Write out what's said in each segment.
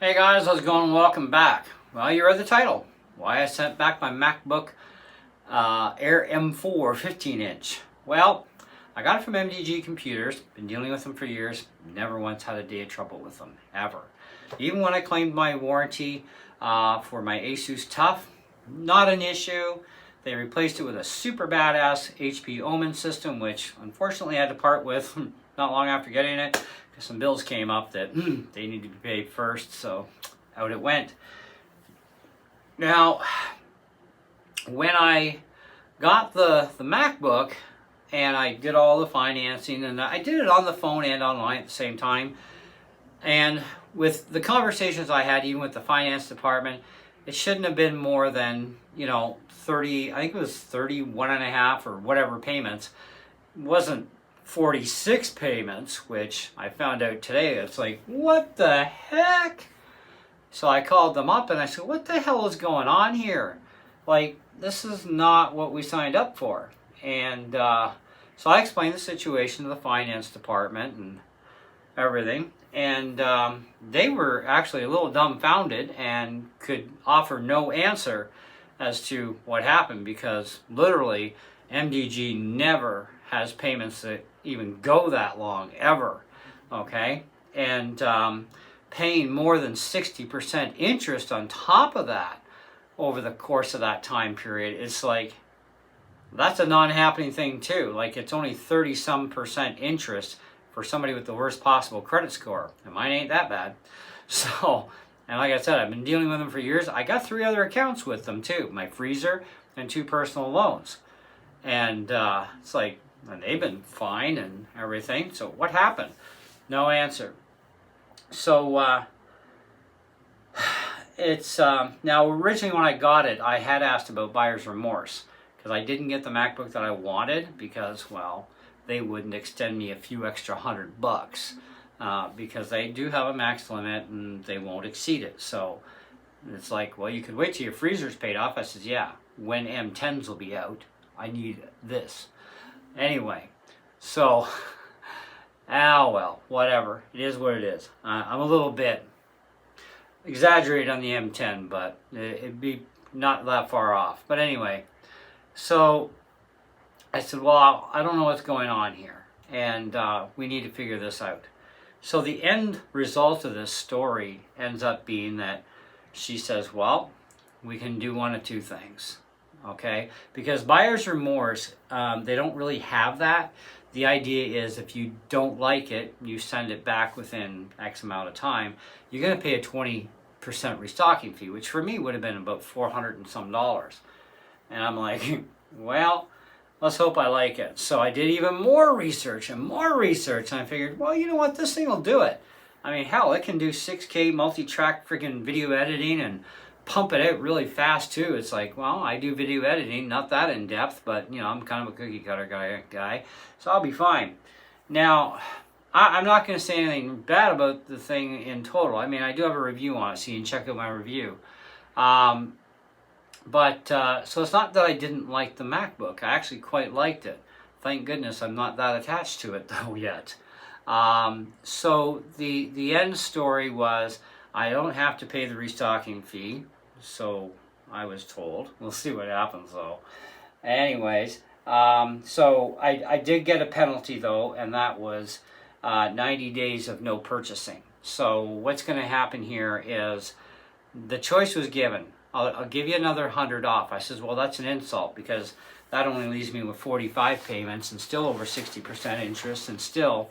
Hey guys, how's it going? Welcome back. Well, you read the title. Why I sent back my MacBook Air M4 15-inch. Well, I got it from MDG Computers. Been dealing with them for years. Never once had a day of trouble with them, ever. Even when I claimed my warranty for my Asus TUF, not an issue. They replaced it with a super badass HP Omen system, which unfortunately I had to part with not long after getting it, because some bills came up that they needed to be paid first, so out it went. Now, when I got the MacBook and I did all the financing, and I did it on the phone and online at the same time, and with the conversations I had even with the finance department, it shouldn't have been more than, 30, I think it was 31 and a half or whatever payments. It wasn't 46 payments, which I found out today. It's like, what the heck? So I called them up and I said, what the hell is going on here? Like, this is not what we signed up for. And so I explained the situation to the finance department and everything. And they were actually a little dumbfounded and could offer no answer as to what happened, because literally MDG never has payments that even go that long, ever. Okay? And paying more than 60% interest on top of that over the course of that time period, it's like, that's a non-happening thing too. Like, it's only 30-some% interest for somebody with the worst possible credit score, and mine ain't that bad. So, and like I said, I've been dealing with them for years. I got 3 other accounts with them too, my freezer and 2 personal loans. And it's like, and they've been fine and everything. So what happened? No answer. So it's now, originally when I got it, I had asked about buyer's remorse, because I didn't get the MacBook that I wanted because, well, they wouldn't extend me a few extra $100 because they do have a max limit and they won't exceed it. So it's like, well, you could wait till your freezer's paid off. I said, yeah, when M10s will be out, I need this. Anyway, so, well, whatever. It is what it is. I'm a little bit exaggerated on the M10, but it'd be not that far off. But anyway, so I said, well, I don't know what's going on here, and we need to figure this out. So the end result of this story ends up being that she says, well, we can do one of 2 things, okay? Because buyer's remorse, they don't really have that. The idea is if you don't like it, you send it back within X amount of time, you're going to pay a 20% restocking fee, which for me would have been about $400 and some. And I'm like, well, let's hope I like it. So I did even more research, and I figured, well, you know what, this thing will do it. I mean, hell, it can do 6K multi-track freaking video editing and pump it out really fast too. It's like, well, I do video editing, not that in depth, but I'm kind of a cookie cutter guy, so I'll be fine. Now, I'm not going to say anything bad about the thing in total. I mean, I do have a review on it, so you can check out my review. But so it's not that I didn't like the MacBook. I actually quite liked it. Thank goodness I'm not that attached to it though yet. So the end story was, I don't have to pay the restocking fee, so I was told. We'll see what happens though. Anyways, so I did get a penalty though, and that was 90 days of no purchasing. So what's going to happen here is, the choice was given. I'll give you another 100 off. I says, well, that's an insult, because that only leaves me with 45 payments and still over 60% interest, and still,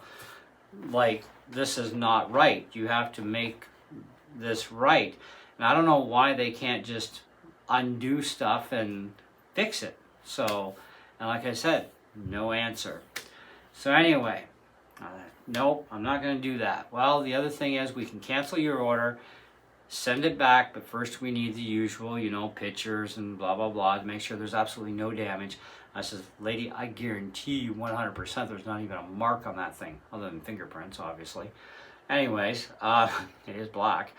like, this is not right. You have to make this right. And I don't know why they can't just undo stuff and fix it. So, and like I said, no answer. So anyway, nope, I'm not going to do that. Well, the other thing is, we can cancel your order, send it back, but first we need the usual, pictures and blah, blah, blah, to make sure there's absolutely no damage. I says, lady, I guarantee you 100% there's not even a mark on that thing, other than fingerprints, obviously. Anyways, it is black.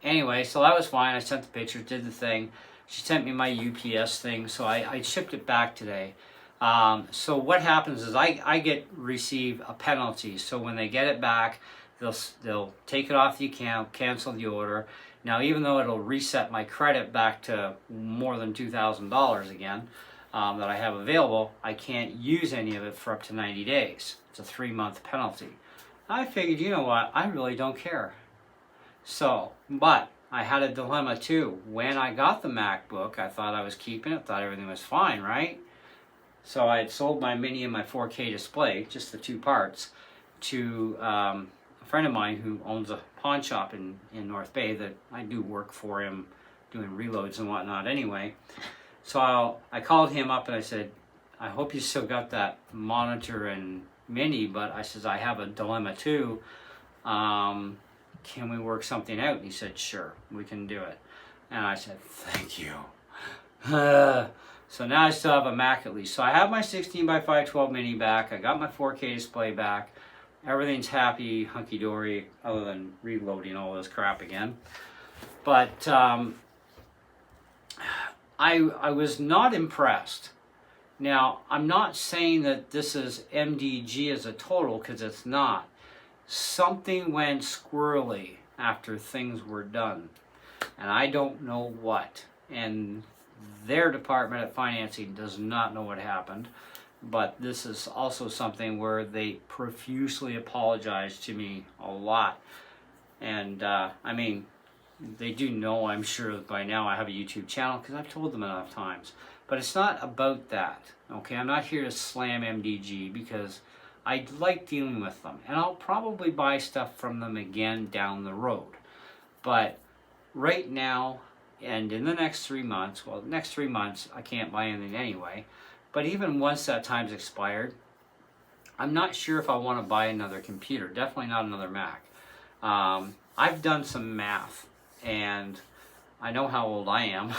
Anyway, so that was fine. I sent the pictures, did the thing. She sent me my UPS thing, so I shipped it back today. So what happens is I receive a penalty. So when they get it back, they'll take it off the account, cancel the order. Now, even though it'll reset my credit back to more than $2,000 again that I have available, I can't use any of it for up to 90 days. It's a 3-month penalty. I figured, you know what, I really don't care. So, but I had a dilemma too. When I got the MacBook, I thought I was keeping it, thought everything was fine, right? So I had sold my Mini and my 4K display, just the 2 parts, to a friend of mine who owns a pawn shop in North Bay that I do work for him doing reloads and whatnot anyway. So I called him up and I said, I hope you still got that monitor and Mini, but I says, I have a dilemma too. Can we work something out? And he said, sure, we can do it. And I said, thank you. So now I still have a Mac at least. So I have my 16 by 512 Mini back. I got my 4K display back. Everything's happy, hunky-dory, other than reloading all this crap again. But I was not impressed. Now, I'm not saying that this is MDG as a total, because it's not. Something went squirrely after things were done, and I don't know what. And their department at financing does not know what happened. But this is also something where they profusely apologized to me a lot. And I mean, they do know, I'm sure, by now I have a YouTube channel because I've told them enough times. But it's not about that, okay? I'm not here to slam MDG because I like dealing with them. And I'll probably buy stuff from them again down the road. But right now, and in the next 3 months, well, the next 3 months, I can't buy anything anyway. But even once that time's expired, I'm not sure if I want to buy another computer. Definitely not another Mac. I've done some math, and I know how old I am.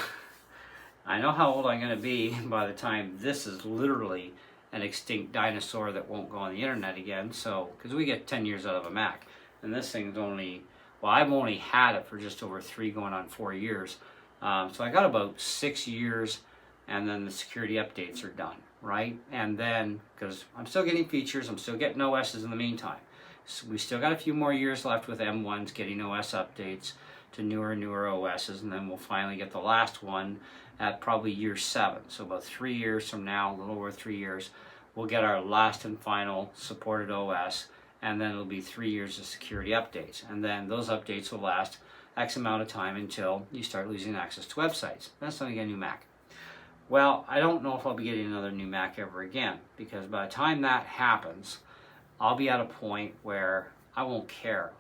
I know how old I'm going to be by the time this is literally an extinct dinosaur that won't go on the internet again. So, because we get 10 years out of a Mac, and this thing's only, well, I've only had it for just over 3 going on 4 years. So I got about 6 years, and then the security updates are done, right? And then, because I'm still getting features, I'm still getting OSs in the meantime. So we still got a few more years left with M1s getting OS updates to newer and newer OSs, and then we'll finally get the last one at probably year 7. So about 3 years from now, a little over 3 years, we'll get our last and final supported OS, and then it'll be 3 years of security updates. And then those updates will last X amount of time until you start losing access to websites. That's when you get a new Mac. Well, I don't know if I'll be getting another new Mac ever again, because by the time that happens, I'll be at a point where I won't care.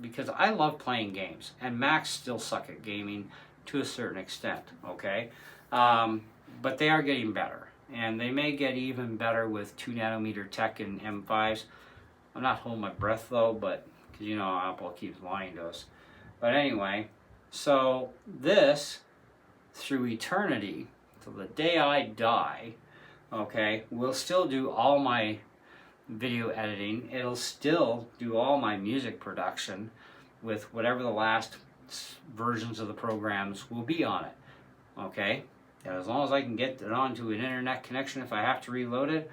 Because I love playing games, and Macs still suck at gaming to a certain extent, okay? But they are getting better, and they may get even better with 2nm tech and M5s. I'm not holding my breath though, but because you know Apple keeps lying to us. But anyway, so this, through eternity, till the day I die, okay, will still do all my video editing. It'll still do all my music production with whatever the last versions of the programs will be on it, okay? And as long as I can get it onto an internet connection, if I have to reload it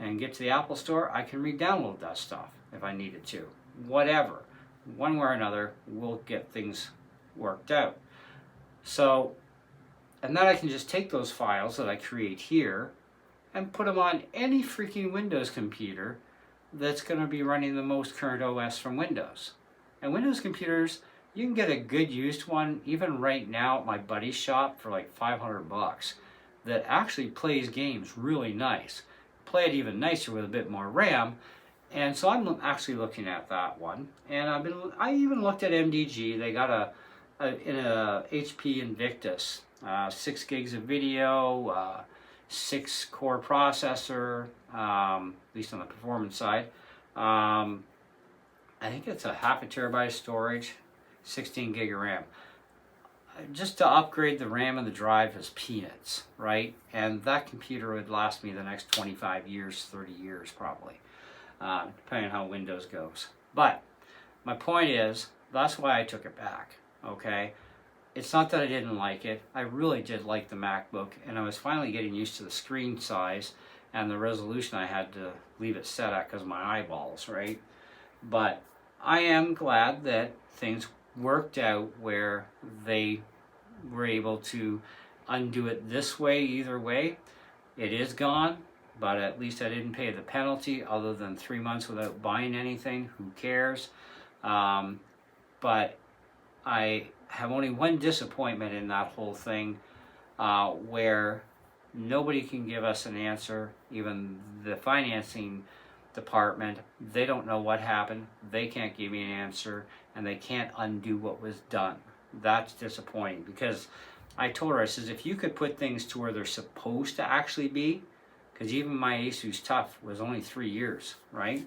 and get to the Apple Store, I can re-download that stuff if I needed to. Whatever. One way or another, we'll get things worked out. So, and then I can just take those files that I create here and put them on any freaking Windows computer that's going to be running the most current OS from Windows. And Windows computers, you can get a good used one, even right now at my buddy's shop for like $500, that actually plays games really nice. Play it even nicer with a bit more RAM. And so I'm actually looking at that one. And I even looked at MDG. They got in a HP Invictus, 6 gigs of video, 6 core processor, at least on the performance side. I think it's a 0.5 terabyte of storage, 16 gig of RAM. Just to upgrade the RAM and the drive is peanuts, right? And that computer would last me the next 25 years, 30 years probably, depending on how Windows goes. But my point is, that's why I took it back, okay? It's not that I didn't like it. I really did like the MacBook, and I was finally getting used to the screen size and the resolution I had to leave it set at because of my eyeballs, right? But I am glad that things worked out where they were able to undo it this way. Either way, it is gone, but at least I didn't pay the penalty other than 3 months without buying anything. Who cares? But I have only one disappointment in that whole thing, where nobody can give us an answer. Even the financing department, they don't know what happened. They can't give me an answer, and they can't undo what was done. That's disappointing, because I told her, I says, if you could put things to where they're supposed to actually be, because even my Asus Tough was only 3 years, right?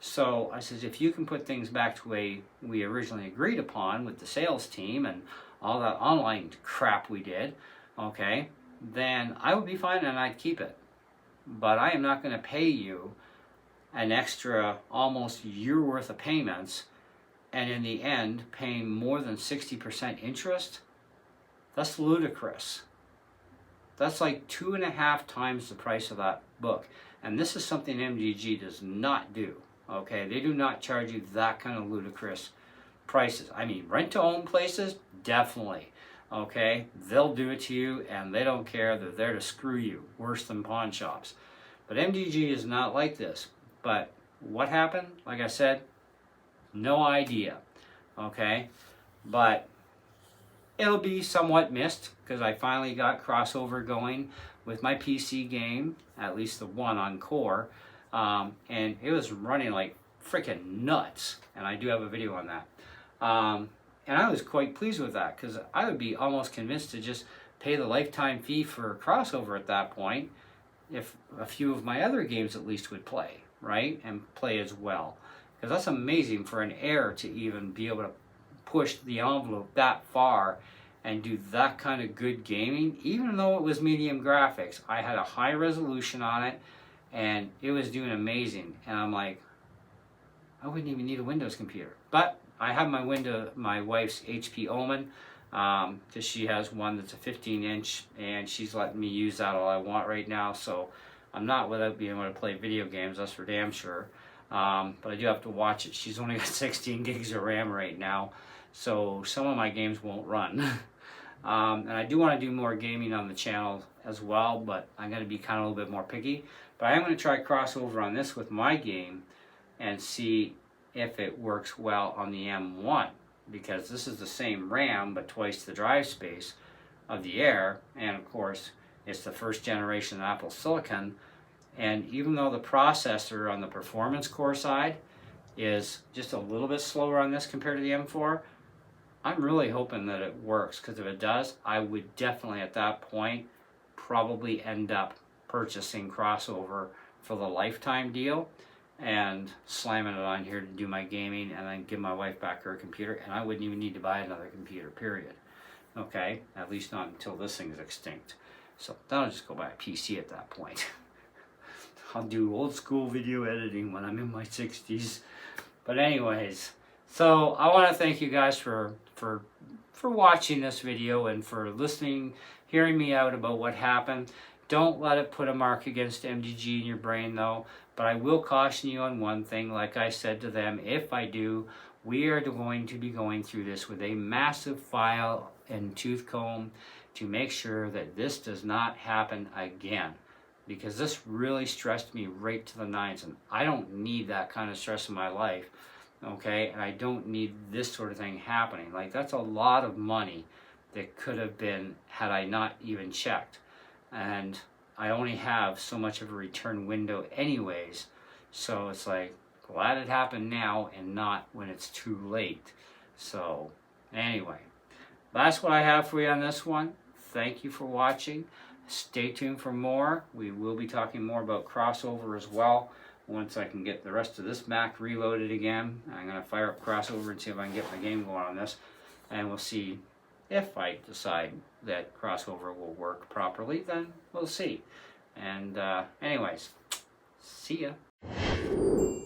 So I says, if you can put things back to the way we originally agreed upon with the sales team and all that online crap we did, okay, then I would be fine and I'd keep it. But I am not going to pay you an extra almost year worth of payments, and in the end paying more than 60% interest. That's ludicrous. That's like 2.5 times the price of that book. And this is something MDG does not do. Okay, they do not charge you that kind of ludicrous prices. I mean, rent-to-own places, definitely. Okay, they'll do it to you and they don't care. They're there to screw you, worse than pawn shops. But MDG is not like this. But what happened? Like I said, no idea. Okay, but it'll be somewhat missed, because I finally got crossover going with my PC game, at least the one on Core, and it was running like freaking nuts, and I do have a video on that. And I was quite pleased with that, because I would be almost convinced to just pay the lifetime fee for crossover at that point, if a few of my other games at least would play, right, and play as well. Because that's amazing for an Air to even be able to push the envelope that far and do that kind of good gaming. Even though it was medium graphics, I had a high resolution on it and it was doing amazing. And I'm like, I wouldn't even need a Windows computer. But I have my wife's HP Omen, because she has one that's a 15-inch and she's letting me use that all I want right now. So I'm not without being able to play video games, that's for damn sure. But I do have to watch it. She's only got 16 gigs of RAM right now, so some of my games won't run. And I do want to do more gaming on the channel as well, but I'm going to be kind of a little bit more picky. But I am going to try crossover on this with my game and see if it works well on the M1, because this is the same RAM but twice the drive space of the Air, and of course it's the first generation Apple Silicon. And even though the processor on the performance core side is just a little bit slower on this compared to the M4, I'm really hoping that it works, because if it does, I would definitely at that point probably end up purchasing crossover for the lifetime deal and slamming it on here to do my gaming, and then give my wife back her computer, and I wouldn't even need to buy another computer, period. Okay, at least not until this thing is extinct. So then I'll just go buy a PC at that point. I'll do old school video editing when I'm in my 60s. But anyways, so I want to thank you guys for watching this video and for listening, hearing me out about what happened. Don't let it put a mark against MDG in your brain though. But I will caution you on one thing. Like I said to them, if I do, we are going to be going through this with a massive file and tooth comb to make sure that this does not happen again. Because this really stressed me right to the nines, and I don't need that kind of stress in my life, okay? And I don't need this sort of thing happening. Like, that's a lot of money that could have been had I not even checked. And I only have so much of a return window anyways, so it's like, glad it happened now and not when it's too late. So anyway, that's what I have for you on this one. Thank you for watching. Stay tuned for more. We will be talking more about crossover as well once I can get the rest of this Mac reloaded again. I'm going to fire up crossover and see if I can get my game going on this, and we'll see if I decide that crossover will work properly. Then we'll see. And anyways, see ya.